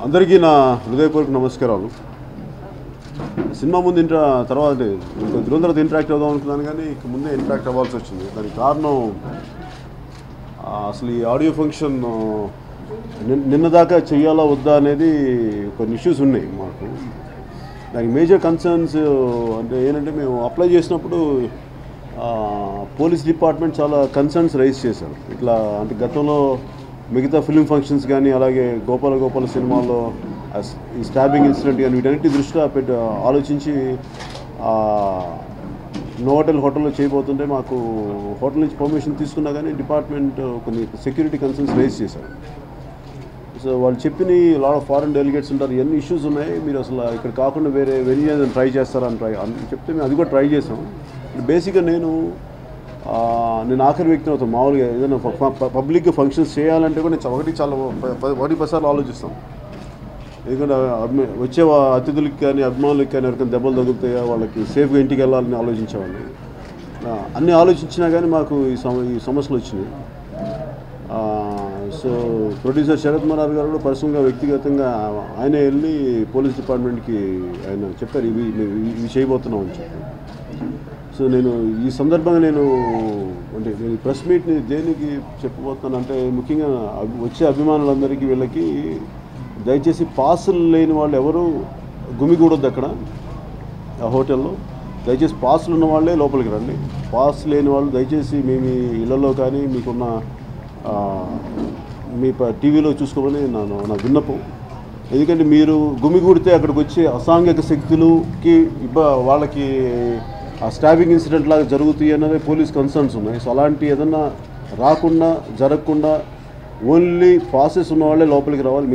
అందరికీ నా హృదయపూర్వక నమస్కారాలు. సినిమా ముందు తర్వాత రోజుల తర్వాత ఇంటరాక్ట్ అవుదాం అనుకున్నాను, కానీ ఇక ముందే ఇంటరాక్ట్ అవ్వాల్సి వచ్చింది. దానికి కారణం అసలు ఈ ఆడియో ఫంక్షన్ నిన్న దాకా చెయ్యాలా వద్దా అనేది కొన్ని ఇష్యూస్ ఉన్నాయి మాకు. దానికి మేజర్ కన్సర్న్స్ అంటే ఏంటంటే, మేము అప్లై చేసినప్పుడు పోలీస్ డిపార్ట్మెంట్ చాలా కన్సర్న్స్ రైజ్ చేశారు. ఇట్లా అంటే గతంలో మిగతా ఫిల్మ్ ఫంక్షన్స్ కానీ, అలాగే గోపాల సినిమాల్లో ఈ స్టాబింగ్ ఇన్సిడెంట్ కానీ వీటన్నిటి దృష్టిలో ఆలోచించి హోటల్లో చేయబోతుంటే మాకు హోటల్ నుంచి పర్మిషన్ తీసుకున్నా కానీ డిపార్ట్మెంట్ కొన్ని సెక్యూరిటీ కన్సర్న్స్ రైజ్ చేశారు. సో వాళ్ళు చెప్పిన లాట్ ఆఫ్ ఫారెన్ డెలిగేట్స్ ఉంటారు, ఎన్ని ఇష్యూస్ ఉన్నాయి, మీరు అసలు ఇక్కడ కాకుండా వేరే వెన్యూ ట్రై చేస్తారని చెప్తే మేము అది కూడా ట్రై చేసాం. బేసిక్గా నేను ఆఖరి వ్యక్తిని అవుతాను. మామూలుగా ఏదైనా పబ్లిక్ ఫంక్షన్స్ చేయాలంటే కూడా నేను చాలా 10 సార్లు ఆలోచిస్తాం. ఎందుకంటే వచ్చే అతిథులకి కానీ అభిమానులకి కానీ ఎవరికైనా దెబ్బలు తగులుతాయా, వాళ్ళకి సేఫ్గా ఇంటికి వెళ్ళాలని ఆలోచించేవాడిని. అన్నీ ఆలోచించినా కానీ మాకు ఈ సమస్యలు వచ్చినాయి. సో ప్రొడ్యూసర్ శరత్ మరార్ గారు కూడా పర్సనల్గా వ్యక్తిగతంగా ఆయనే వెళ్ళి పోలీస్ డిపార్ట్మెంట్కి ఆయన చెప్పారు, ఇవి చేయబోతున్నాం అని చెప్పి. సో నేను ఈ సందర్భంగా నేను ప్రెస్ మీట్ని దేనికి చెప్పబోతున్నాను అంటే, ముఖ్యంగా వచ్చే అభిమానులందరికీ వీళ్ళకి దయచేసి పాసులు లేని వాళ్ళు ఎవరు గుమిగూడొద్దు అక్కడ ఆ హోటల్లో. దయచేసి పాసులు ఉన్న వాళ్ళే లోపలికి రండి. పాస్ లేని వాళ్ళు దయచేసి మీ ఇళ్లలో కానీ మీకున్న మీ టీవీలో చూసుకోమని నా విన్నపం. ఎందుకంటే మీరు గుమిగూడితే అక్కడికి వచ్చే అసాంఘిక శక్తులకి వాళ్ళకి ఆ స్టాబింగ్ ఇన్సిడెంట్ లాగా జరుగుతాయి అన్నది పోలీస్ కన్సర్న్స్ ఉన్నాయి. సో అలాంటి ఏదన్నా రాకుండా జరగకుండా ఓన్లీ పాసెస్ ఉన్న వాళ్ళే లోపలికి రావాలి.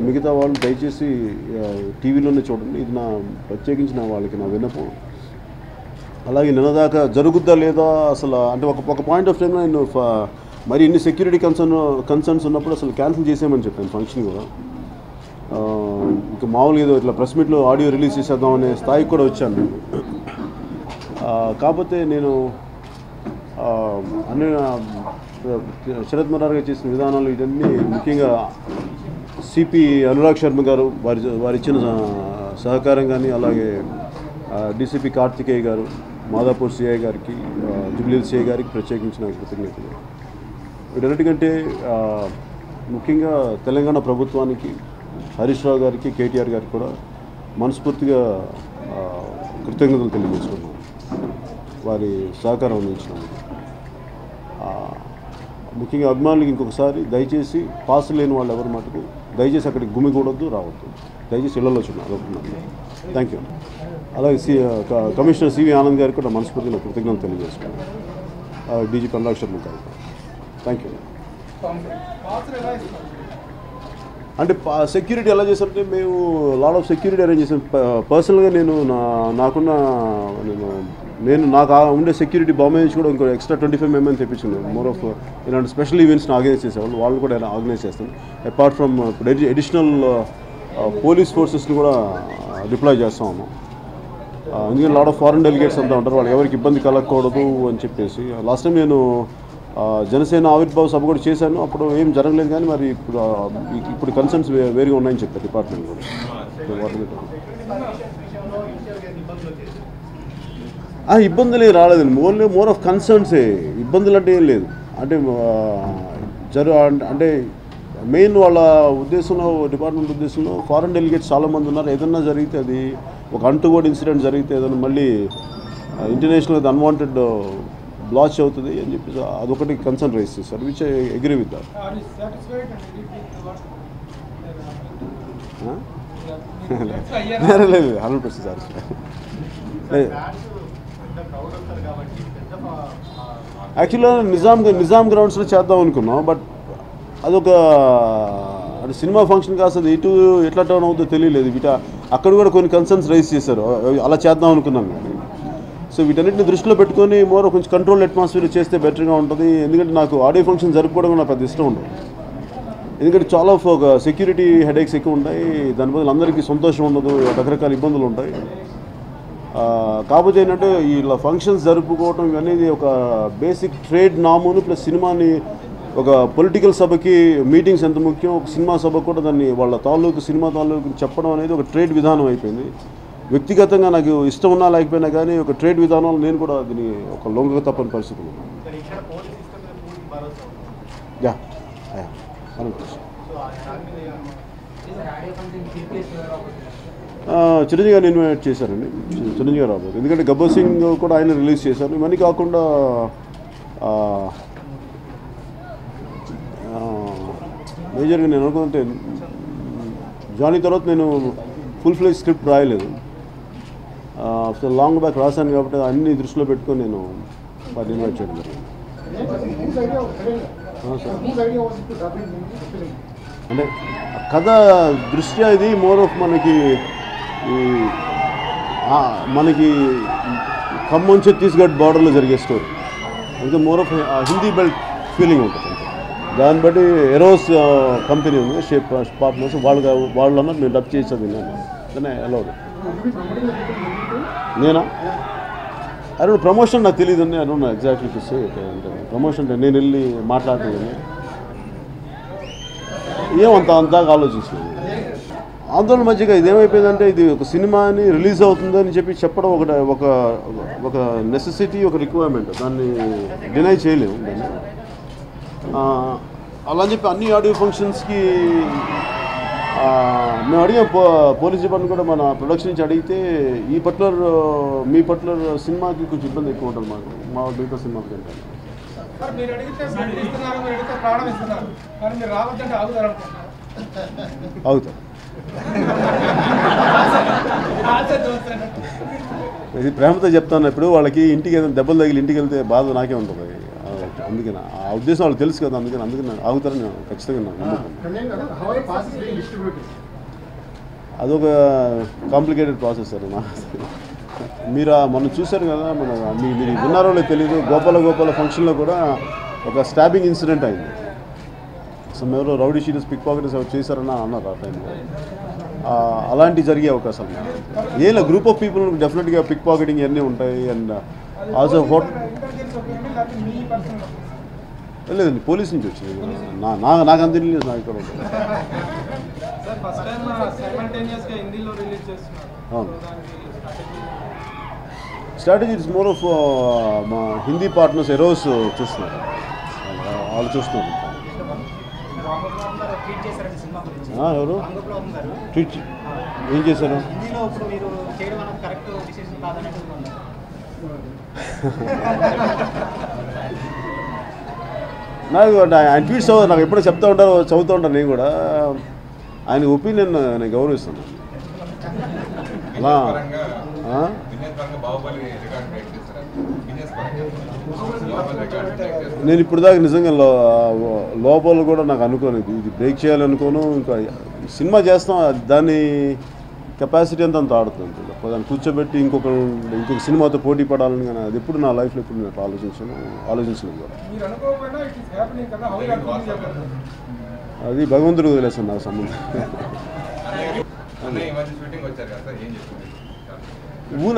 మిగతా వాళ్ళు దయచేసి టీవీలోనే చూడండి. ఇది ప్రత్యేకించి వాళ్ళకి నా విన్నపం. అలాగే నిన్నదాకా జరుగుద్దా లేదా అసలు అంటే ఒక పాయింట్ ఆఫ్ టైంలో నేను మరి ఇన్ని సెక్యూరిటీ కన్సర్న్స్ ఉన్నప్పుడు అసలు క్యాన్సిల్ చేసామని చెప్పాను ఫంక్షన్ కూడా. ఇంకా మామూలుగా ఏదో ఇట్లా ప్రెస్ మీట్లో ఆడియో రిలీజ్ చేసేద్దాం అనే స్థాయికి కూడా వచ్చాను నేను. కాకపోతే నేను అన్ని శరత్ మరార్ గారు చేసిన విధానాలు ఇవన్నీ, ముఖ్యంగా సిపి అనురాగ్ శర్మ గారు వారు ఇచ్చిన సహకారం కానీ, అలాగే డీసీపీ కార్తికేయ గారు, మాదాపూర్ సిఐ గారికి, జుబ్లీ సిఐ గారికి ప్రత్యేకించిన కృతజ్ఞతలు. వీటన్నిటికంటే ముఖ్యంగా తెలంగాణ ప్రభుత్వానికి, హరీష్ రావు గారికి, కేటీఆర్ గారికి కూడా మనస్ఫూర్తిగా కృతజ్ఞతలు తెలియజేసుకున్నాం వారి సహకారం అందించినందుకు. ముఖ్యంగా అభిమానులకి ఇంకొకసారి దయచేసి పాస్ లేని వాళ్ళు ఎవరి మటుకు దయచేసి అక్కడికి గుమిగూడొద్దు, రావద్దు. దయచేసి ఇళ్లలో చూడాలి. Thank you. అలాగే కమిషనర్ సివి ఆనంద్ గారికి కూడా మనస్ఫూర్తిగా కృతజ్ఞతలు తెలియజేసుకున్నాం. డీజీపీ అనురాగ్ శర్మ గారికి థ్యాంక్ యూ. అంటే సెక్యూరిటీ ఎలా చేశారంటే, మేము లాట్ ఆఫ్ సెక్యూరిటీ అరేంజ్ చేసాం. పర్సనల్గా నాకు ఉండే సెక్యూరిటీ బాంబే నుంచి కూడా ఇంకో ఎక్స్ట్రా 25 మెంబర్ని తెప్పించుకున్నాను. మోర్ ఆఫ్ ఇలాంటి స్పెషల్ ఈవెంట్స్ని ఆర్గనైజ్ చేసేవాళ్ళు, వాళ్ళు కూడా ఆర్గనైజ్ చేస్తాను. అపార్ట్ ఫ్రమ్ అడిషనల్ పోలీస్ ఫోర్సెస్ని కూడా డిప్లాయ్ చేస్తూ ఉన్నాం. ఎందుకంటే లాట్ ఆఫ్ ఫారెన్ డెలిగేట్స్ అంతా ఉంటారు, వాళ్ళు ఎవరికి ఇబ్బంది కలగకూడదు అని చెప్పేసి. లాస్ట్ టైం నేను జనసేన ఆవిర్భావ సభ కూడా చేశాను, అప్పుడు ఏం జరగలేదు. కానీ మరి ఇప్పుడు కన్సర్న్స్ వేరుగా ఉన్నాయని చెప్పారు డిపార్ట్మెంట్ కూడా. ఇబ్బందులు ఏం రాలేదండి, మోర్ ఆఫ్ కన్సర్న్సే. ఇబ్బందులు అంటే ఏం లేదు. అంటే మెయిన్ వాళ్ళ ఉద్దేశంలో, డిపార్ట్మెంట్ ఉద్దేశంలో ఫారెన్ డెలిగేట్స్ చాలామంది ఉన్నారు. ఏదన్నా జరిగితే, అది ఒక అన్టువర్డ్ ఇన్సిడెంట్ జరిగితే ఏదైనా మళ్ళీ ఇంటర్నేషనల్ అది అన్వాంటెడ్ బ్లాచ్ అవుతుంది అని చెప్పి అదొకటి కన్సర్న్ రైజ్ చేశారు, which I agree with that. లేదు 100% సార్. యాక్చువల్గా నిజాం గ్రౌండ్స్లో చేద్దాం అనుకున్నాం, బట్ అదొక అంటే సినిమా ఫంక్షన్ కాస్త ఇటు ఎట్లా టర్న్ అవుతుందో తెలియలేదు. అక్కడ కూడా కొన్ని కన్సర్న్స్ రైజ్ చేశారు, అలా చేద్దాం అనుకున్నాం. కానీ సో వీటన్నిటిని దృష్టిలో పెట్టుకొని కొంచెం కంట్రోల్ అట్మాస్ఫియర్ చేస్తే బెటర్గా ఉంటుంది. ఎందుకంటే నాకు ఆడియో ఫంక్షన్ జరుపుకోవడం నాకు పెద్ద ఇష్టం ఉండదు. ఎందుకంటే చాలా ఒక సెక్యూరిటీ హెడేక్స్ ఎక్కువ ఉంటాయి, దాని బదులు అందరికీ సంతోషం ఉండదు, రకరకాల ఇబ్బందులు ఉంటాయి. కాకపోతే ఏంటంటే ఇలా ఫంక్షన్స్ జరుపుకోవటం అనేది ఒక బేసిక్ ట్రేడ్ నామును ప్లస్ సినిమాని ఒక పొలిటికల్ సభకి మీటింగ్స్ ఎంత ముఖ్యం, ఒక సినిమా సభ కూడా దాన్ని వాళ్ళ తాలూకు సినిమా తాలూకు చెప్పడం అనేది ఒక ట్రేడ్ విధానం అయిపోయింది. వ్యక్తిగతంగా నాకు ఇష్టం ఉన్నా లేకపోయినా కానీ ఒక ట్రేడ్ విధానంలో నేను కూడా దీన్ని ఒక లొంగక తప్పని పరిస్థితులు. యా చిరంజీవి గారిని ఇన్వైట్ చేశారండి, చిరంజీవి గారు రాబోదు. ఎందుకంటే గబ్బర్ సింగ్ కూడా ఆయన రిలీజ్ చేశారు. ఇవన్నీ కాకుండా మేజర్గా నేను అనుకుంటే జానీ తర్వాత నేను ఫుల్ ఫ్లెజ్ స్క్రిప్ట్ రాయలేదు. సో లాంగ్ బ్యాక్ రాశాను కాబట్టి అన్ని దృష్టిలో పెట్టుకొని నేను వాటిని ఇన్వైట్ చేయడం జరిగింది. అంటే కథ దృష్ట్యా ఇది మోర్ ఆఫ్ మనకి ఖమ్మం ఛత్తీస్గఢ్ బార్డర్లో జరిగే స్టోరీ. ఇంకా more of Hindi belt feeling ఉంటుంది. దాన్ని బట్టి ఎరోస్ కంపెనీ ఉంది, షేప్ పార్ట్నర్స్, వాళ్ళన్నా నేను డబ్ చేసేది నేను అలౌడ్. నేనా అరే ప్రమోషన్ నాకు తెలియదు అండి. అను ఎగ్జాక్ట్లీ చూస్తే అంటే ప్రమోషన్ నేను వెళ్ళి మాట్లాడలేదు, అంతగా ఆలోచించలేదు. ఆందోళన మధ్యగా ఇదేమైపోయిందంటే ఇది ఒక సినిమాని రిలీజ్ అవుతుందని చెప్పడం ఒక నెసెసిటీ, ఒక రిక్వైర్మెంట్. దాన్ని డినై చేయలేము దాన్ని. అలా అని చెప్పి అన్ని ఆడియో ఫంక్షన్స్కి మేము అడిగాం. పోలీస్ డిపార్ట్మెంట్ కూడా మన ప్రొడక్షన్ నుంచి అడిగితే మీ పర్టికులర్ సినిమాకి కొంచెం ఇబ్బంది ఎక్కువ ఉంటుంది మా మిగతా సినిమాకి అంటే. అవుతారు ఇది ప్రేమతో చెప్తాను. ఇప్పుడు వాళ్ళకి ఇంటికి ఏదైనా దెబ్బలు తగిలి ఇంటికి వెళ్తే బాధ నాకే ఉంటుంది. అందుకని ఆ ఉద్దేశం వాళ్ళకి తెలుసు కదా, అందుకని ఆగుతారని నేను ఖచ్చితంగా నమ్ముతాను. అదొక కాంప్లికేటెడ్ ప్రాసెస్ సార్. మీరు మొన్న చూశారు కదా, మీరు విన్నారో లేదో తెలియదు, గోపాల ఫంక్షన్లో కూడా ఒక స్టాబింగ్ ఇన్సిడెంట్ అయింది. అసలు ఎవరో రౌడీ షీటర్స్ పిక్ పాకెటర్స్ ఎవరు చేశారని అన్నారు ఆ టైంలో. అలాంటి జరిగే అవకాశాలు ఏం గ్రూప్ ఆఫ్ పీపుల్ డెఫినెట్గా పిక్ పాకెటింగ్ ఇవన్నీ ఉంటాయి. అండ్ ఆల్సో లేదండి, పోలీస్ నుంచి వచ్చింది. నాకు అంత తెలియదు. నాకు ఇక్కడ ఉంటుంది. అవును, స్ట్రాటజీ ఇట్స్ మోర్ ఆఫ్ మా హిందీ పార్ట్నర్స్ ఎరోస్ చూస్తున్నారు, వాళ్ళు చూస్తున్నారు. ఎవరు ట్వీట్ ఏం చేశారు? నాకు ఆయన ట్వీట్స్ నాకు ఎప్పుడో చెప్తూ ఉంటారు, చదువుతూ ఉంటాను. నేను కూడా ఆయన ఒపీనియన్ నేను గౌరవిస్తాను. అలా నేను ఇప్పుడు దాకా నిజంగా లోపల కూడా నాకు అనుకోను ఇది బ్రేక్ చేయాలనుకోను. ఇంకా సినిమా చేస్తాం, దాన్ని కెపాసిటీ అంతా అంత ఆడుతుంది. దాన్ని కూర్చోబెట్టి ఇంకొక సినిమాతో పోటీ పడాలని కానీ అది ఎప్పుడు నా లైఫ్లో ఎప్పుడు నేను ఆలోచించలేదు కూడా. అది భగవంతుడు వదిలేస్తాను నాకు సంబంధం.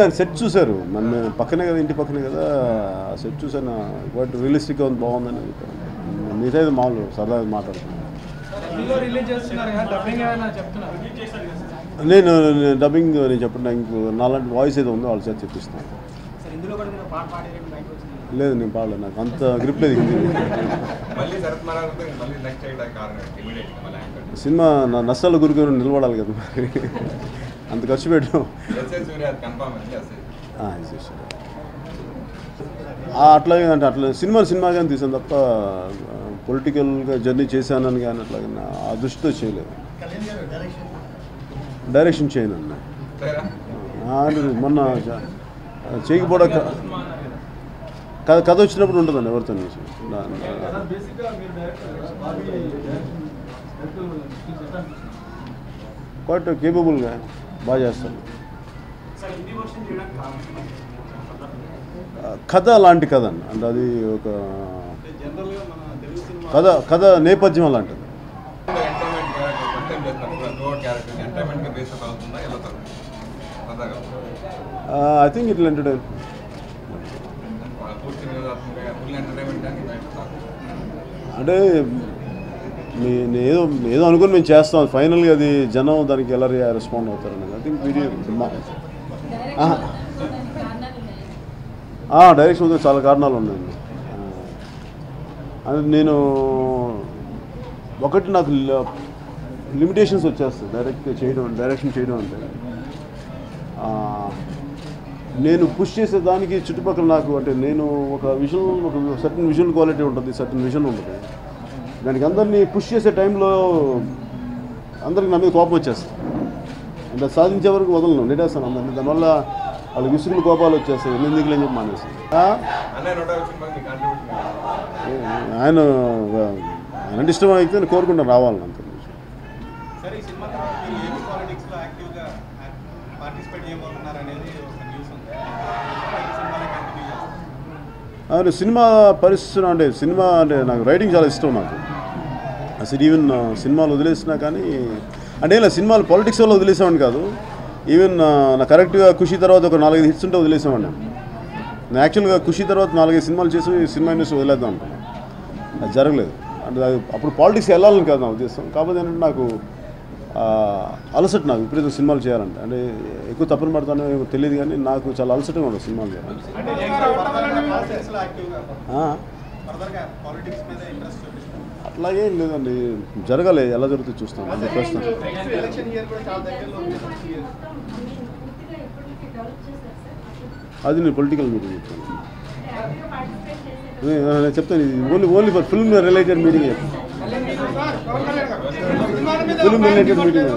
ఆయన సెట్ చూశారు, నన్ను పక్కనే కదా, ఇంటి పక్కనే కదా, సెట్ చూసాను. బట్ రియలిస్టిక్గా ఉంది, బాగుందని చెప్పాను. మిగతా మామూలు సరదాగా మాట్లాడుతున్నాను. నేను డబ్బింగ్ నేను చెప్పండి, ఇంకో నాలాంటి వాయిస్ ఏదో ఉందో వాళ్ళ చేత చెప్పిస్తాను. లేదు నేను పాడలేదు, నాకు అంత గ్రిప్ లేదు హిందీ. సినిమా నా నష్టాల గురికి నిలబడాలి కదా, మరి అంత ఖర్చు పెట్టాం. అట్లాగే అంటే అట్లా సినిమాగానే తీసాను తప్ప పొలిటికల్గా జర్నీ చేశానని కానీ అట్లాగే ఆ దృష్టితో చేయలేదు. డైరెక్షన్ చేయను అన్న, మొన్న చేయకపోవడం కథ వచ్చినప్పుడు ఉంటుందండి ఎవరితో. క్వైట్ కేపబుల్గా బాగా చేస్తాను. కథ అలాంటి కథ అండి, అంటే అది ఒక కథ నేపథ్యం అలాంటిది. I think it will entertain. అంటే ఏదో ఏదో అనుకుని మేము చేస్తాం, ఫైనల్గా అది జనం దానికి ఎలా రెస్పాండ్ అవుతారని. ఐ థింక్ వీడియో డైరెక్షన్ చాలా కారణాలు ఉన్నాయండి. అది నేను ఒకటి నాకు లిమిటేషన్స్ వచ్చేస్తాయి డైరెక్షన్ చేయడం అంటే. నేను పుష్ చేసే దానికి చుట్టుపక్కల నాకు అంటే నేను ఒక సర్టన్ విజువల్ క్వాలిటీ ఉంటుంది, సర్టన్ విజన్ ఉంటుంది. దానికి అందరినీ పుష్ చేసే టైంలో అందరికి నా మీద కోపం వచ్చేస్తాయి. అంటే సాధించే వరకు వదలను, నెట్టేస్తాను అందరినీ. దానివల్ల వాళ్ళకి విసుగులు కోపాలు వచ్చేస్తాయి, ఎందుకు అని చెప్పి మానేస్తాను. ఆయన అంటే ఇష్టం అయితే నేను కోరుకుంటాను రావాలని అంత. అవును, సినిమా పరిస్థితి అంటే సినిమా అంటే నాకు రైటింగ్ చాలా ఇష్టం. నాకు అసలు ఈవెన్ సినిమాలు వదిలేసినా కానీ అంటే ఇలా సినిమాలు పాలిటిక్స్ వల్ల వదిలేసామని కాదు. ఈవెన్ నా కరెక్ట్గా ఖుషి తర్వాత ఒక 4-5 హిట్స్ ఉంటే వదిలేసామండి. నేను యాక్చువల్గా ఖుషి తర్వాత 4-5 సినిమాలు చేసి సినిమా ఇండస్ట్రీ వదిలేద్దాం అనుకున్నాను. అది జరగలేదు. అంటే అప్పుడు పాలిటిక్స్కి వెళ్ళాలని కాదు నా ఉద్దేశం. కాకపోతే ఏంటంటే నాకు అలసట, నాకు విపరీతం సినిమాలు చేయాలంటే. అంటే ఎక్కువ తప్పులు పడతానో తెలియదు కానీ నాకు చాలా అలసటగా ఉండదు సినిమాలు చేయాలంటే. అట్లాగేం లేదండి, జరగాలి, ఎలా జరుగుతుంది చూస్తాను. అంటే ప్రస్తుతం అది నేను పొలిటికల్ మీటింగ్ చెప్తాను. నేను చెప్తాను, ఇది only for film related meeting చెప్తాను. Film related meeting.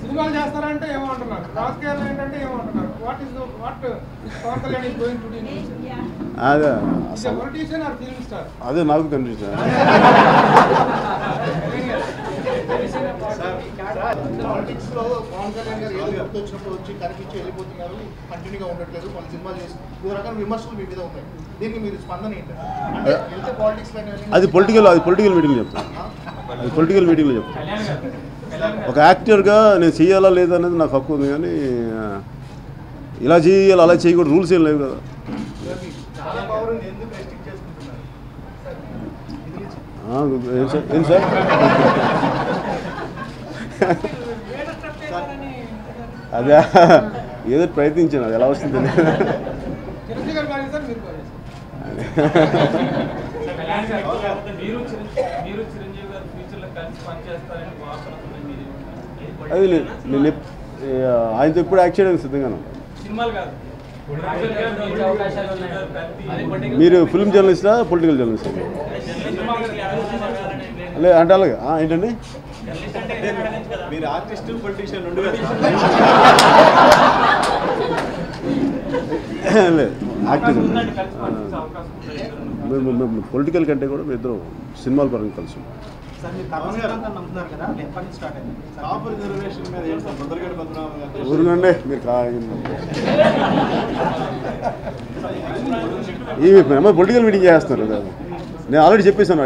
సినిమాలు చేస్తారంటే ఏమంటున్నారు, రాజకీయాలు ఏంటంటే ఏమంటున్నారు, what is Pawan Kalyan is going to do in అదే పొలిటిషియన్ ఆర్ ఫిల్మ్ స్టార్? అదే నాకు కన్ఫ్యూజన్. పాలిటిక్స్ లో పవన్ కళ్యాణ్ గారు ఏదో గుర్తొచ్చినప్పుడు వచ్చి కనిపించి వెళ్ళిపోతున్నారు, కంటిన్యూగా ఉండట్లేదు, కొన్ని సినిమాలు చేసి వివిధ రకాల విమర్శలు మీ మీద ఉన్నాయి. దీనికి మీరు స్పందన ఏంటంటే వెళ్తే పాలిటిక్స్ అది పొలిటికల్ మీటింగ్ చెప్తాను. అది పొలిటికల్ మీటింగ్లో చెప్తాను. ఒక యాక్టర్గా నేను చేయాలా లేదా అనేది నాకు హక్కు ఉంది, కానీ ఇలా చేయాలి అలా చేయకూడదు రూల్స్ ఏం లేవు కదా. ఏం సార్ అదే ఏదో ప్రయత్నించాను, అది ఎలా వస్తుంది అది నేను ఆయనతో ఎప్పుడు యాక్ట్ చేయడానికి సిద్ధంగాను. మీరు ఫిల్మ్ జర్నలిస్టా పొలిటికల్ జర్నలిస్టా? లే అంటే అలాగే ఏంటండి మీరు ఆర్టిస్ట్ పొలిటీషియన్ లేదు యాక్టింగ్. మేము పొలిటికల్ కంటే కూడా మేము ఇద్దరు సినిమాల పరంగా కలిసి ఊరునండి. మీరు పొలిటికల్ మీటింగ్ చేస్తున్నారు కదా, నేను ఆల్రెడీ చెప్పేసాను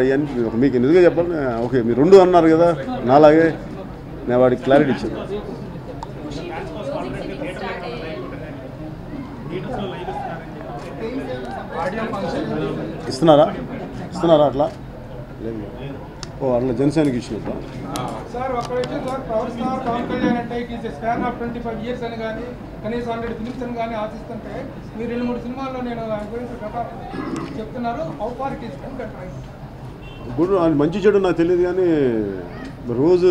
మీకు నిజంగా చెప్పాలి. ఓకే మీరు 2 అన్నారు కదా, నాలాగే నేను వాడికి క్లారిటీ ఇచ్చాను. ఇస్తున్నారా అట్లా లేదు. ఓ అట్లా జనసేనకి ఇచ్చినట్టు సార్ ఒక విషయం sir, power star Pawan Kalyan అంటే it is span of 25 years అని కానీ కనీసం 100 ఫిలిమ్స్ అని కానీ ఆశిస్తుంటే మీరు 2-3 సినిమాల్లో నేను గురించి చెప్తున్నారు. How far it is good. మంచి చెడు నాకు తెలియదు కానీ రోజు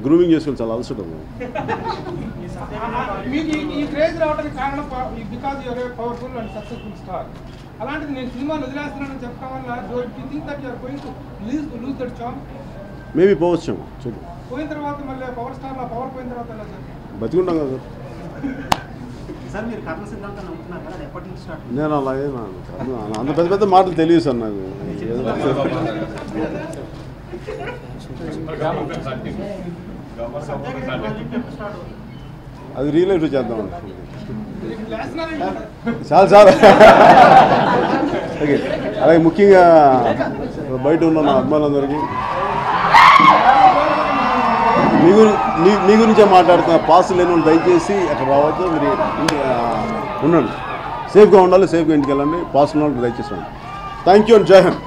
గ్రూమింగ్ చేసుకుని చాలా అలసట. మీకు ఈ క్రేజ్ రావడానికి కారణం because you're a powerful and successful star. అలాంటిది నేను సినిమాలు వదిలేస్తున్నానని చెప్పడం వల్ల do you think that you are going to lose that charm? Maybe పోవచ్చు. చూడు పోయిన తర్వాత మళ్ళీ పవర్ స్టార్లో పవర్ పోయిన తర్వాత ఎలా సార్ బతికుంటాం కదా సార్? మీరు కర్మ సిద్ధాంతం నమ్ముతున్నారు కదా, ఎప్పటి నుంచి స్టార్ట్? నేను అలాగే అంత పెద్ద మాటలు తెలియదు సార్ నాకు. అది రియల్ లైఫ్లో చేద్దాం చాలా ఓకే. అలాగే ముఖ్యంగా బయట ఉన్న నా అభిమానులందరికీ మీ గురించే మాట్లాడుతున్న పాస్ లేని వాళ్ళు దయచేసి అక్కడ రావద్దు. మీరు ఉండండి, సేఫ్గా ఉండాలి, సేఫ్గా ఇంటికి వెళ్ళండి, పాస్ ఉన్న వాళ్ళు దయచేసి రండి. థ్యాంక్ యూ అండ్ జై హింద్.